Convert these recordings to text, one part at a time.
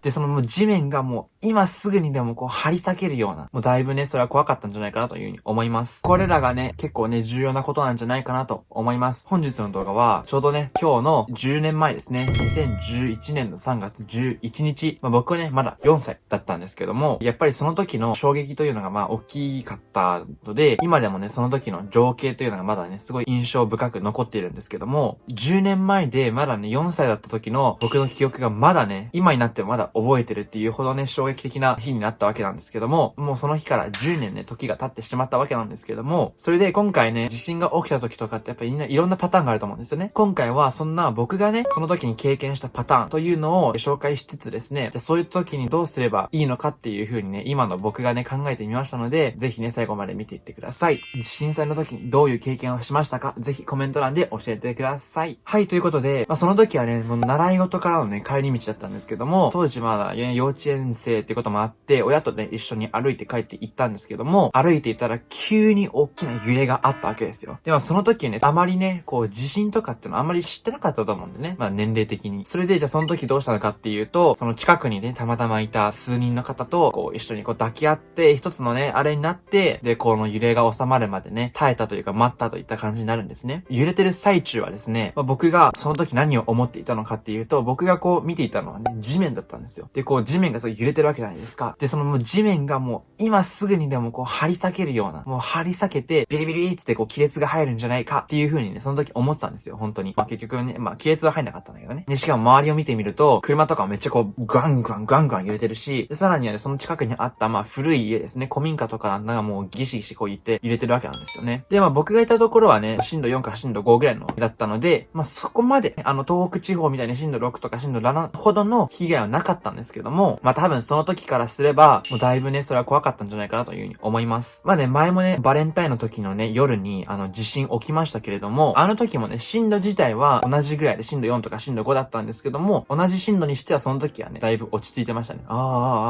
で、そのもう地面がもう今すぐにでもこう張り裂けるような、もうだいぶね、それは怖かったんじゃないかなというふうに思います。これらがね、結構ね、重要なことなんじゃないかなと思います。本日の動画は、ちょうどね、今日の10年前ですね、2011年の3月11日、僕はね、まだ4歳だったんですけども、やっぱりその時の衝撃というのが大きかったので、今でもね、その時の情景というのがまだね、すごい印象深く残っているんですけども、10年前でまだね、4歳だった時の僕の記憶がまだね、今になってもまだ覚えてるっていうほどね、衝撃的な日になったわけなんですけども、もうその日から10年ね、時が経ってしまったわけなんですけども、それで今回ね、地震が起きた時とかってやっぱりいろんなパターンがあると思うんですよね。今回はそんな僕がね、その時に経験したパターンというのを紹介しつつですね、じゃあそういう時にどうすればいいのかっていう風にね、今の僕がね、考えてみましたので、ぜひね、最後まで見ていってください。震災の時にどういう経験をしましたか、ぜひコメント欄で教えてください。はい、ということで、その時はね、もう習い事からのね、帰り道だったんですけども、当時まだ、ね、幼稚園生ってこともあって、親とね、一緒に歩いて帰って行ったんですけども、歩いていたら急に大きな揺れがあったわけですよ。で、その時ね、あまりね、こう、地震とかっていうのあんまり知ってなかったと思うんでね、年齢的に。それで、じゃあその時どうしたのかっていうと、その近くにね、たまたまいた数人の方と、こう、一緒にこう抱き合って、一つのね、あれになって、で、この揺れが収まるまでね、耐えたというか待ったといった感じになるんですね。揺れてる最中はですね、僕がその時何を思っていたのかっていうと、僕がこう見ていたのはね、地面だったんですよ。で、こう地面がすごい揺れてるわけじゃないですか。で、そのもう地面がもう今すぐにでもこう張り裂けるような、もう張り裂けて、ビリビリーってこう亀裂が入るんじゃないかっていう風にね、その時思ってたんですよ、本当に。結局ね、亀裂は入んなかったんだけどね。で、しかも周りを見てみると、車とかめっちゃこう、ガンガン揺れてるし、でさらにはね、その近くにあった古い家ですね、古民家とかなんかもうギシギシこう言って揺れてるわけなんですよね。で、僕がいたところはね、震度4か震度5ぐらいのだったので、そこまで、東北地方みたいに震度6とか震度7ほどの被害はなかったんですけども、多分その時からすれば、もうだいぶね、それは怖かったんじゃないかなというふうに思います。前もね、バレンタインの時のね、夜に、地震起きましたけれども、あの時もね、震度自体は同じぐらいで震度4とか震度5だったんですけども、同じ震度にしてはその時はね、だいぶ落ち着いてましたね。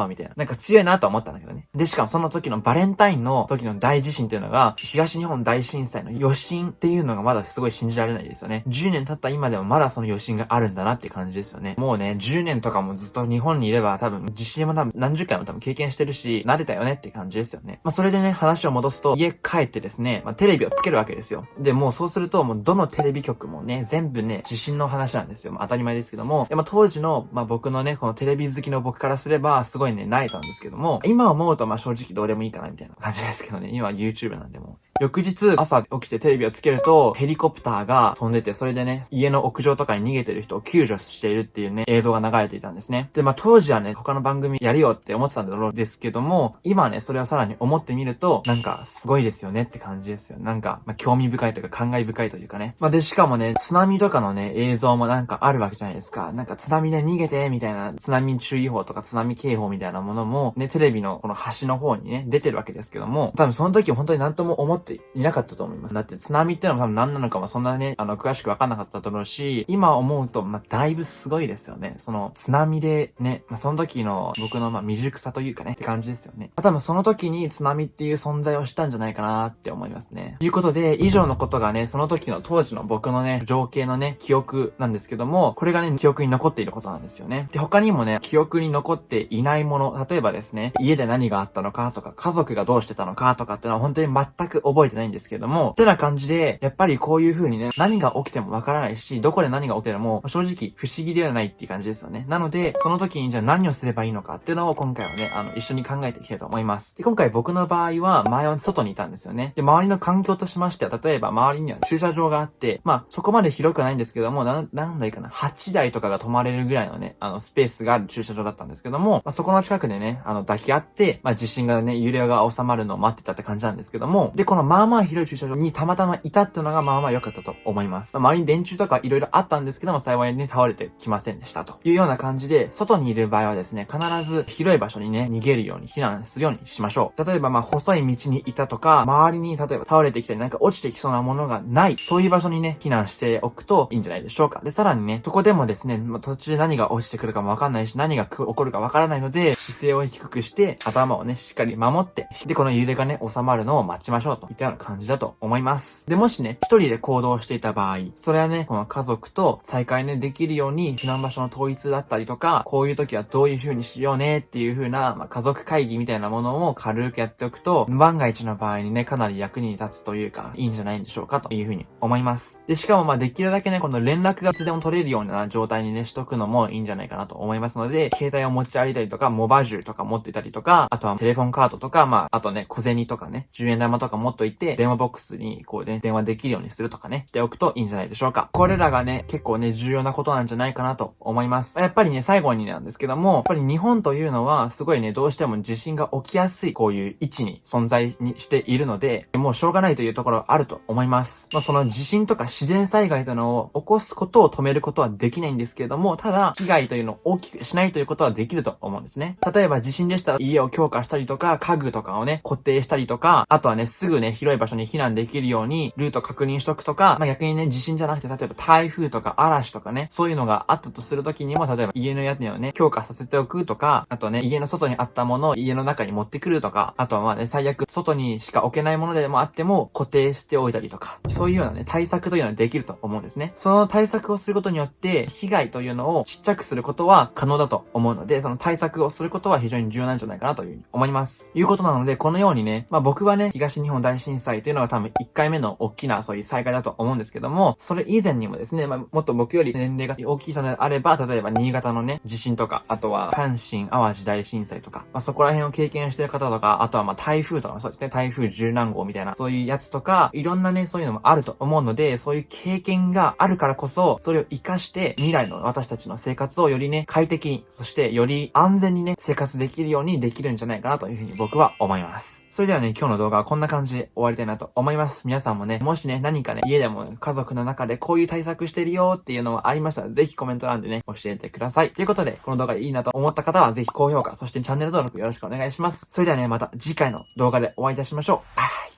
みたいな。なんか強いなとは思ったんだけどね。で、しかもその時のバレンタインの時の大地震っていうのが、東日本大震災の余震っていうのがまだすごい信じられないですよね。10年経った今でもまだその余震があるんだなっていう感じですよね。もうね、10年とかもずっと日本にいれば多分地震も多分何十回も多分経験してるし、慣れたよねって感じですよね。それでね、話を戻すと、家帰ってですね、テレビをつけるわけですよ。で、もうそうすると、もうどのテレビ局もね、全部ね、地震の話なんですよ。当たり前ですけども。で、当時の、僕のね、このテレビ好きの僕からすれば、すごいね、慣れたんですけども、今思うと正直どうでもいいかなみたいな感じですけどね、今は YouTube なんでもう。翌日、朝起きてテレビをつけると、ヘリコプターが飛んでて、それでね、家の屋上とかに逃げてる人を救助しているっていうね、映像が流れていたんですね。で、当時はね、他の番組やるよって思ってたんだろうですけども、今ね、それをさらに思ってみると、なんか、すごいですよねって感じですよ。なんか、興味深いというか、感慨深いというかね。で、しかもね、津波とかのね、映像もなんかあるわけじゃないですか。なんか、津波で逃げて、みたいな、津波注意報とか津波警報みたいなものも、ね、テレビのこの端の方にね、出てるわけですけども、多分その時本当になんとも思っていなかったと思います。だって津波ってのも多分何なのかもそんなね、詳しくわかんなかったと思うし、今思うと、だいぶすごいですよね。その津波でね、その時の僕の未熟さというかね、って感じですよね。多分その時に津波っていう存在をしたんじゃないかなって思いますね。ということで、以上のことがね、その時の当時の僕のね、情景のね、記憶なんですけども、これがね、記憶に残っていることなんですよね。で、他にもね、記憶に残っていないもの、例えばですね、家で何があったのかとか、家族がどうしてたのかとかってのは本当に全く覚えてないんですけども、ってな感じで、やっぱりこういう風にね、何が起きてもわからないし、どこで何が起きても正直不思議ではないっていう感じですよね。なので、その時にじゃあ何をすればいいのかっていうのを今回はね、一緒に考えていきたいと思います。で、今回僕の場合は、前は外にいたんですよね。で、周りの環境としましては、例えば周りには駐車場があって、そこまで広くないんですけども、何台かな、8台とかが止まれるぐらいのね、スペースがある駐車場だったんですけども、そこの近くでね、抱き合って、地震がね、揺れが収まるのを待ってたって感じなんですけども、で、この広い駐車場にたまたまいたっていうのが良かったと思います。周りに電柱とか色々あったんですけども、幸いね、倒れてきませんでしたというような感じで、外にいる場合はですね、必ず広い場所にね、逃げるように避難するようにしましょう。例えば細い道にいたとか、周りに例えば倒れてきたりなんか落ちてきそうなものがない、そういう場所にね、避難しておくといいんじゃないでしょうか。で、さらにね、そこでもですね、途中で何が落ちてくるかもわかんないし、何が起こるかわからないので、姿勢を低くして、頭をね、しっかり守って、で、この揺れがね、収まるのを待ちましょうといったような感じだと思います。で、もしね、一人で行動していた場合、それはね、この家族と再会ね、できるように避難場所の統一だったりとか、こういう時はどういう風にしようねっていう風な、家族会議みたいなものを軽くやっておくと、万が一の場合にね、かなり役に立つというか、いいんじゃないんでしょうかという風に思います。で、しかもできるだけね、この連絡がいつでも取れるような状態にね、しとくのもいいんじゃないかなと思いますので、携帯を持ち歩いたりとか、モバジュとか持ってたりとか、あとはテレフォンカードとか、あとね、小銭とかね、10円玉とか持っといて、電話ボックスにこうね、電話できるようにするとかね、しておくといいんじゃないでしょうか。これらがね、結構ね、重要なことなんじゃないかなと思います。やっぱりね、最後になんですけども、やっぱり日本というのは、すごいね、どうしても地震が起きやすい、こういう位置に存在にしているので、もうしょうがないというところあると思います。その地震とか自然災害というのを起こすことを止めることはできないんですけれども、ただ、被害というのを大きくしないということはできると思うんですね。例えば地震でしたら家を強化したりとか、家具とかをね、固定したりとか、あとはね、すぐね、広い場所に避難できるように、ルート確認しとくとか、逆にね、地震じゃなくて、例えば台風とか嵐とかね、そういうのがあったとするときにも、例えば家の屋根をね、強化させておくとか、あとね、家の外にあったものを家の中に持ってくるとか、あとはね、最悪外にしか置けないものでもあっても固定しておいたりとか、そういうようなね、対策というのはできると思うんですね。その対策をすることによって、被害というのをちっちゃくすることは可能だと思うので、その対策をすることは非常に重要なんじゃないかなというふうに思います。いうことなので、このようにね、僕はね、東日本大震災というのが多分1回目の大きなそういう災害だと思うんですけども、それ以前にもですね、もっと僕より年齢が大きい人であれば、例えば新潟のね、地震とか、あとは阪神淡路大震災とか、そこら辺を経験している方とか、あとは台風とかもそうですね、台風10何号みたいな、そういうやつとか、いろんなね、そういうのもあると思うので、そういう経験があるからこそ、それを活かして未来の私たちの生活をよりね、快適に、そしてより安全にね、生活できるようにできるんじゃないかなというふうに僕は思います。それではね、今日の動画はこんな感じで終わりたいなと思います。皆さんもね、もしね、何かね、家でも家族の中でこういう対策してるよっていうのがありましたら、ぜひコメント欄でね、教えてください。ということで、この動画でいいなと思った方は、ぜひ高評価、そしてチャンネル登録よろしくお願いします。それではね、また次回の動画でお会いいたしましょう。バイバイ。